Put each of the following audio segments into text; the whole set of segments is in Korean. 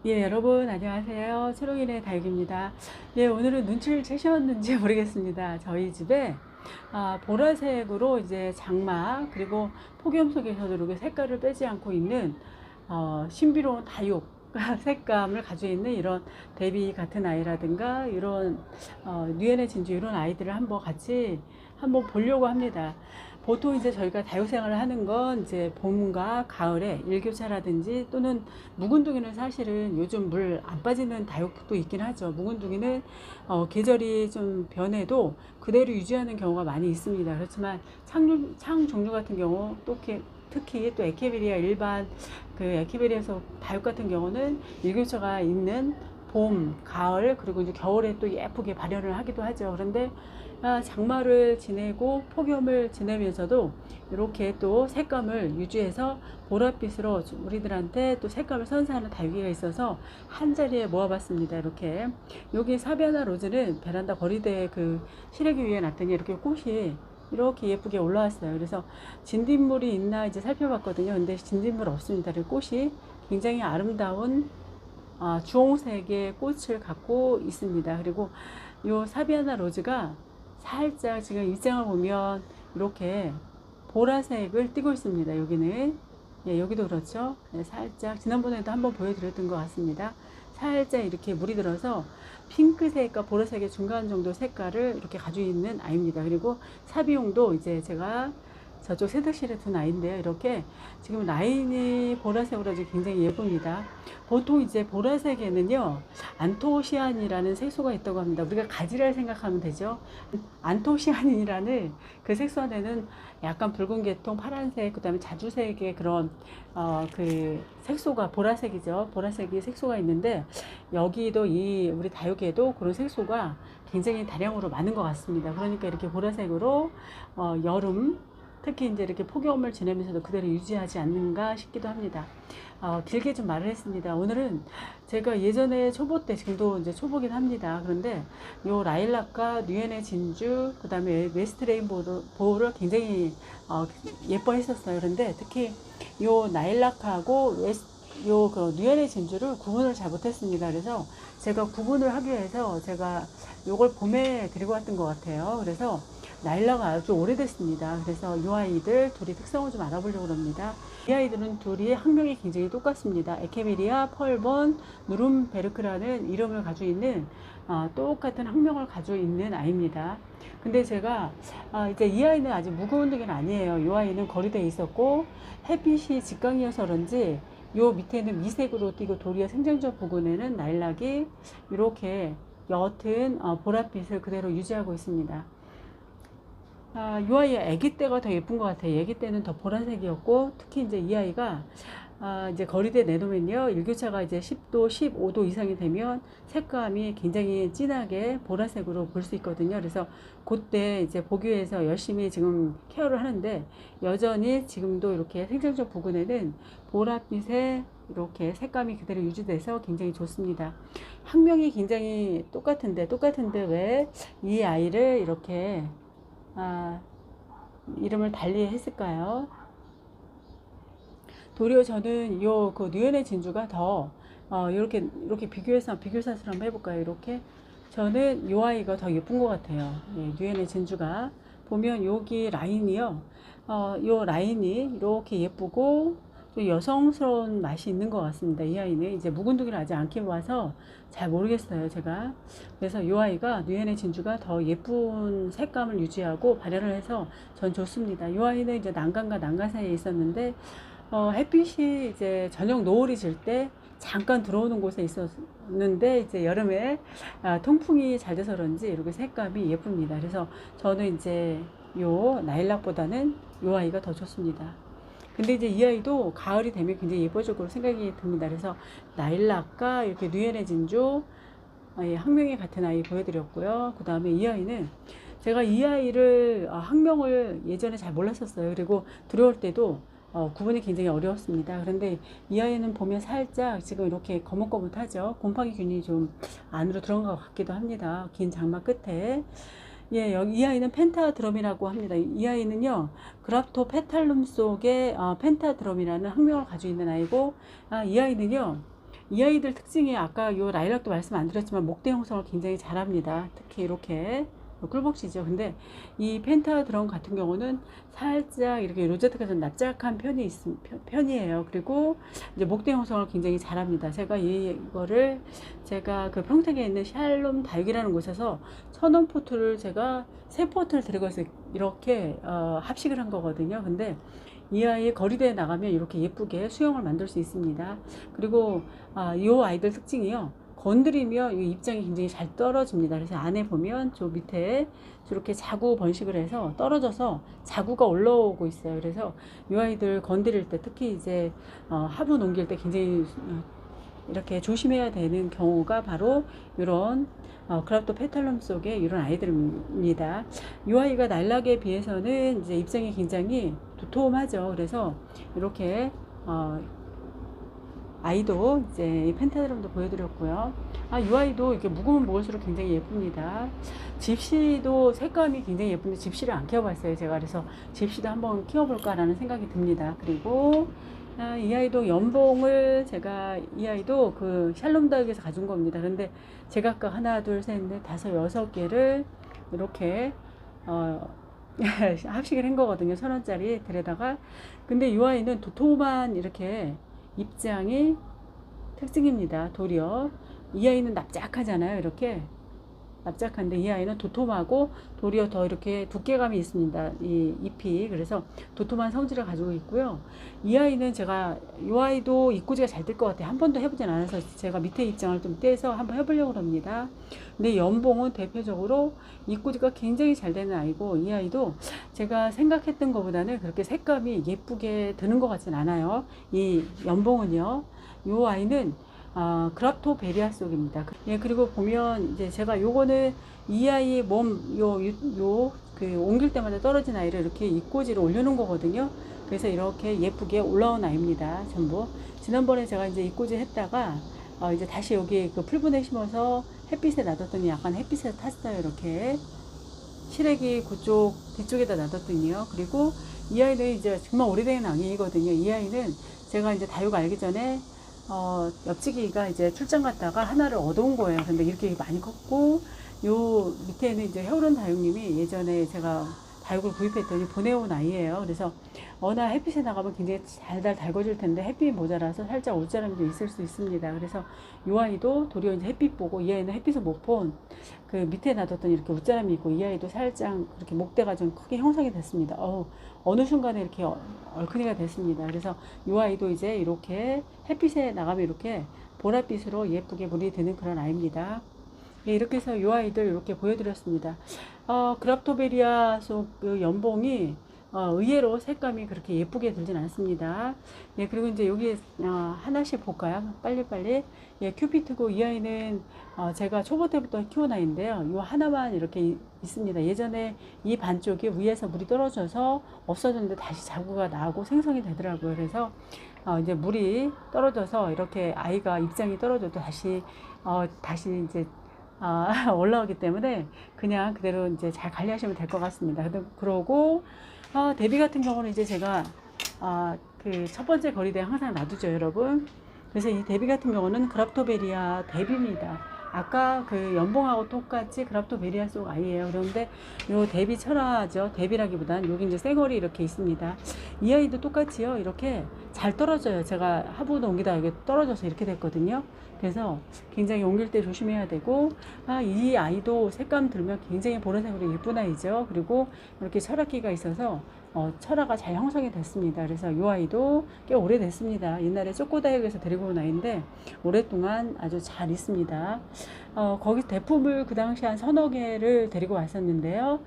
예, 여러분 안녕하세요. 초롱이네 다육입니다. 예, 오늘은 눈치를 채셨는지 모르겠습니다. 저희 집에 보라색으로 이제 장막 그리고 폭염 속에서도 이렇게 색깔을 빼지 않고 있는 신비로운 다육 색감을 가지고 있는 이런 데비 같은 아이라든가 이런 뉴엔의 진주 이런 아이들을 한번 같이 한번 보려고 합니다. 보통 이제 저희가 다육 생활을 하는 건 이제 봄과 가을에 일교차라든지 또는 묵은둥이는 사실은 요즘 물 안 빠지는 다육도 있긴 하죠. 묵은둥이는 계절이 좀 변해도 그대로 유지하는 경우가 많이 있습니다. 그렇지만 창 종류 같은 경우 또 특히 또 에케베리아 일반 그 에케베리아에서 다육 같은 경우는 일교차가 있는 봄, 가을 그리고 이제 겨울에 또 예쁘게 발현을 하기도 하죠. 그런데 장마를 지내고 폭염을 지내면서도 이렇게 또 색감을 유지해서 보랏빛으로 우리들한테 또 색감을 선사하는 다육이가 있어서 한 자리에 모아봤습니다. 이렇게 여기 사비아나 로즈는 베란다 거리대에 그 시래기 위에 놨더니 이렇게 꽃이 이렇게 예쁘게 올라왔어요. 그래서 진딧물이 있나 이제 살펴봤거든요. 근데 진딧물 없습니다. 그리고 꽃이 굉장히 아름다운 주홍색의 꽃을 갖고 있습니다. 그리고 이 사비아나 로즈가 살짝 지금 입장을 보면 이렇게 보라색을 띠고 있습니다. 여기는 여기도 그렇죠. 살짝 지난번에도 한번 보여드렸던 것 같습니다. 살짝 이렇게 물이 들어서 핑크색과 보라색의 중간 정도 색깔을 이렇게 가지고 있는 아이입니다. 그리고 사비용도 이제 제가 저쪽 세탁실에 둔 아이인데요. 이렇게 지금 라인이 보라색으로 아주 굉장히 예쁩니다. 보통 이제 보라색에는요, 안토시안이라는 색소가 있다고 합니다. 우리가 가지를 생각하면 되죠. 안토시아닌이라는 그 색소 안에는 약간 붉은 계통, 파란색, 그 다음에 자주색의 그런, 그 색소가 보라색이죠. 보라색이 색소가 있는데, 여기도 우리 다육에도 그런 색소가 굉장히 다량으로 많은 것 같습니다. 그러니까 이렇게 보라색으로, 여름, 특히 이제 이렇게 폭염을 지내면서도 그대로 유지하지 않는가 싶기도 합니다. 길게 좀 말을 했습니다. 오늘은 제가 예전에 초보 때, 지금도 이제 초보긴 합니다. 그런데 요 라일락과 뉴엔의 진주, 그 다음에 웨스트 레인보우를 굉장히 예뻐했었어요. 그런데 특히 요 라일락하고 그 뉴엔의 진주를 구분을 잘 못했습니다. 그래서 제가 구분을 하기 위해서 제가 요걸 봄에 데리고 왔던 것 같아요. 그래서 나일라가 아주 오래됐습니다. 그래서 이 아이들 둘이 특성을 좀 알아보려고 합니다. 이 아이들은 둘이 학명이 굉장히 똑같습니다. 에케메리아, 펄본, 누름베르크라는 이름을 가지고 있는 똑같은 학명을 가지고 있는 아이입니다. 근데 제가 이제 이 아이는 아직 무거운둥이는 아니에요. 이 아이는 거리대에 있었고 햇빛이 직강이어서 그런지 요 밑에는 미색으로 띄고 도리어 생장점 부근에는 나일락이 이렇게 옅은 보랏빛을 그대로 유지하고 있습니다. 이 아이의 아기 때가 더 예쁜 것 같아요. 아기 때는 더 보라색이었고, 특히 이제 이 아이가, 이제 거리대 내놓으면요, 일교차가 이제 10도, 15도 이상이 되면 색감이 굉장히 진하게 보라색으로 볼 수 있거든요. 그래서 그때 이제 보기 위해서 열심히 지금 케어를 하는데, 여전히 지금도 이렇게 생장점 부근에는 보랏빛의 이렇게 색감이 그대로 유지돼서 굉장히 좋습니다. 학명이 굉장히 똑같은데 왜 이 아이를 이렇게 아, 이름을 달리 했을까요? 도리어 저는 그 뉴엔의 진주가 더 이렇게 비교사슬 한번 해볼까요? 이렇게 저는 이 아이가 더 예쁜 것 같아요. 예, 뉴엔의 진주가 보면 여기 라인이요, 요 라인이 이렇게 예쁘고 또 여성스러운 맛이 있는 것 같습니다. 이 아이는 이제 묵은둥이를 아직 안 키워봐서 잘 모르겠어요, 제가. 그래서 이 아이가 뉴엔의 진주가 더 예쁜 색감을 유지하고 발현을 해서 전 좋습니다. 이 아이는 이제 난간과 난간 사이에 있었는데 햇빛이 이제 저녁 노을이 질 때 잠깐 들어오는 곳에 있었는데 이제 여름에 통풍이 잘 돼서 그런지 이렇게 색감이 예쁩니다. 그래서 저는 이제 요 나일락보다는 요 아이가 더 좋습니다. 근데 이제 이 아이도 가을이 되면 굉장히 예뻐질 거로 생각이 듭니다. 그래서 나일락과 이렇게 뉴엔의 진주 학명이 같은 아이 보여드렸고요. 그 다음에 이 아이는 제가 이 아이를 학명을 예전에 잘 몰랐었어요. 그리고 들어올 때도 구분이 굉장히 어려웠습니다. 그런데 이 아이는 보면 살짝 지금 이렇게 거뭇거뭇하죠. 곰팡이균이 좀 안으로 들어간 것 같기도 합니다. 긴 장막 끝에. 예, 이 아이는 펜타드럼이라고 합니다. 이 아이는요, 그라프토 페탈룸 속에 펜타드럼이라는 학명을 가지고 있는 아이고, 이 아이는요, 이 아이들 특징이 아까 요 라일락도 말씀 안 드렸지만 목대 형성을 굉장히 잘합니다. 특히 이렇게 꿀벅지죠. 근데 이 펜타드럼 같은 경우는 살짝 이렇게 로제트가 좀 납작한 편이에요. 그리고 이제 목대 형성을 굉장히 잘합니다. 제가 이거를 제가 그 평택에 있는 샬롬 다육이라는 곳에서 천원 포트를 제가 세 포트를 들고 서 이렇게 합식을 한 거거든요. 근데 이 아이 거리대에 나가면 이렇게 예쁘게 수영을 만들 수 있습니다. 그리고 이 아이들 특징이요. 건드리면 이 입장이 굉장히 잘 떨어집니다. 그래서 안에 보면 저 밑에 저렇게 자구 번식을 해서 떨어져서 자구가 올라오고 있어요. 그래서 이 아이들 건드릴 때 특히 이제 화분 옮길 때 굉장히 이렇게 조심해야 되는 경우가 바로 이런 그라프토 페탈럼 속의 이런 아이들입니다. 이 아이가 날락에 비해서는 이제 입장이 굉장히 도톰하죠. 그래서 이렇게 아이도 이제 펜타드럼도 보여드렸고요. 이 아이도 이렇게 묵으면 먹을수록 굉장히 예쁩니다. 집시도 색감이 굉장히 예쁜데 집시를 안 키워봤어요. 제가 그래서 집시도 한번 키워볼까라는 생각이 듭니다. 그리고 이 아이도 연봉을 제가 이 아이도 그 샬롬 다육에서 가진 겁니다. 근데 제가 아까 하나, 둘, 셋, 넷, 다섯, 여섯 개를 이렇게 합식을 한 거거든요. 1,000원짜리 들에다가. 근데 이 아이는 도톰한 이렇게 입장이 특징입니다. 도리어 이 아이는 납작하잖아요. 이렇게 납작한데 이 아이는 도톰하고 도리어 더 이렇게 두께감이 있습니다. 이 잎이. 그래서 도톰한 성질을 가지고 있고요. 이 아이는 제가 이 아이도 입꼬지가 잘 될 것 같아요. 한 번도 해보진 않아서 제가 밑에 입장을 좀 떼서 한번 해보려고 합니다. 근데 연봉은 대표적으로 입꼬지가 굉장히 잘 되는 아이고, 이 아이도 제가 생각했던 것보다는 그렇게 색감이 예쁘게 드는 것 같진 않아요. 이 연봉은요. 이 아이는 그라프토 베리아 속입니다. 예, 그리고 보면 이제 제가 요거는 이 아이의 그 옮길 때마다 떨어진 아이를 이렇게 입꼬지로 올려놓은 거거든요. 그래서 이렇게 예쁘게 올라온 아이입니다. 전부. 지난번에 제가 이제 입꼬지 했다가 이제 다시 여기 그 풀분에 심어서 햇빛에 놔뒀더니 약간 햇빛에 탔어요. 이렇게 시래기 그쪽 뒤쪽에다 놔뒀더니요. 그리고 이 아이는 이제 정말 오래된 아이거든요. 이 아이는 제가 이제 다육 알기 전에 옆치기가 이제 출장 갔다가 하나를 얻어온 거예요. 근데 이렇게 많이 컸고, 요 밑에는 이제 혜우른 다육님이 예전에 제가 다육을 구입했더니 보내온 아이예요. 그래서 어느 햇빛에 나가면 굉장히 달달 달궈질 텐데 햇빛이 모자라서 살짝 옷자람이 좀 있을 수 있습니다. 그래서 이 아이도 도리어 이제 햇빛 보고, 이 아이는 햇빛을 못 본 그 밑에 놔뒀더니 이렇게 옷자람이 있고, 이 아이도 살짝 그렇게 목대가 좀 크게 형성이 됐습니다. 어느 순간에 이렇게 얼큰이가 됐습니다. 그래서 이 아이도 이제 이렇게 햇빛에 나가면 이렇게 보랏빛으로 예쁘게 물이 드는 그런 아이입니다. 예, 이렇게 해서 이 아이들 이렇게 보여드렸습니다. 그라프토베리아 속 그 연봉이 의외로 색감이 그렇게 예쁘게 들진 않습니다. 예, 그리고 이제 여기 하나씩 볼까요? 빨리빨리. 예, 큐피트고, 이 아이는 제가 초보 때부터 키운 아이인데요. 이 하나만 이렇게 있습니다. 예전에 이 반쪽이 위에서 물이 떨어져서 없어졌는데 다시 자구가 나고 생성이 되더라고요. 그래서 이제 물이 떨어져서 이렇게 아이가 입장이 떨어져도 다시 이제 올라오기 때문에 그냥 그대로 이제 잘 관리하시면 될 것 같습니다. 그러고 대비 같은 경우는 이제 제가 그 첫 번째 거리대에 항상 놔두죠, 여러분. 그래서 이 대비 같은 경우는 그라프토베리아 대비입니다. 아까 그 연봉하고 똑같이 그라프토베리아 속 아이예요. 그런데 요 대비 철화죠. 대비라기보단 여기 이제 쌩얼이 이렇게 있습니다. 이 아이도 똑같이요. 이렇게 잘 떨어져요. 제가 하부도 옮기다 여기 떨어져서 이렇게 됐거든요. 그래서 굉장히 옮길 때 조심해야 되고, 이 아이도 색감 들면 굉장히 보라색으로 예쁜 아이죠. 그리고 이렇게 철학기가 있어서 철화가 잘 형성이 됐습니다. 그래서 이 아이도 꽤 오래됐습니다. 옛날에 쪼꼬다육에서 데리고 온 아이인데 오랫동안 아주 잘 있습니다. 거기 대품을 그 당시 한 서너 개를 데리고 왔었는데요.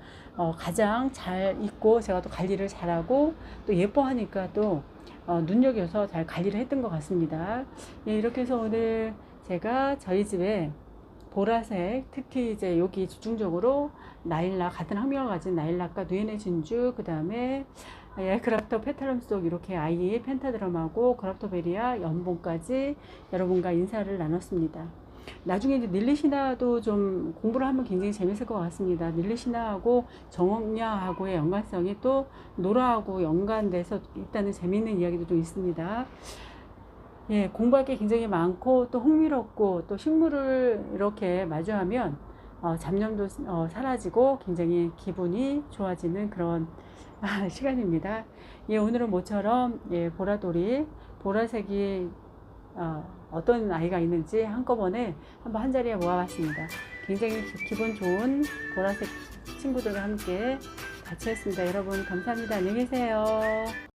가장 잘 있고 제가 또 관리를 잘하고 또 예뻐하니까 또 눈여겨서 잘 관리를 했던 것 같습니다. 예, 이렇게 해서 오늘 제가 저희 집에 보라색, 특히 이제 여기 집중적으로 나일락, 같은 학명을 가진 나일락과 누에네 진주, 그 다음에 그라프토 페탈럼 속 이렇게 아이 펜타드럼하고 그라프토베리아 연봉까지 여러분과 인사를 나눴습니다. 나중에 이제 닐리시나도 좀 공부를 하면 굉장히 재밌을 것 같습니다. 닐리시나하고 정약하고의 연관성이 또 노라하고 연관돼서 있다는 재미있는 이야기도 좀 있습니다. 예, 공부할 게 굉장히 많고 또 흥미롭고 또 식물을 이렇게 마주하면 잡념도 사라지고 굉장히 기분이 좋아지는 그런 시간입니다. 예, 오늘은 모처럼 예, 보라돌이 보라색이 어떤 아이가 있는지 한꺼번에 한번 한 자리에 모아봤습니다. 굉장히 기분 좋은 보라색 친구들과 함께 같이 했습니다. 여러분 감사합니다. 안녕히 계세요.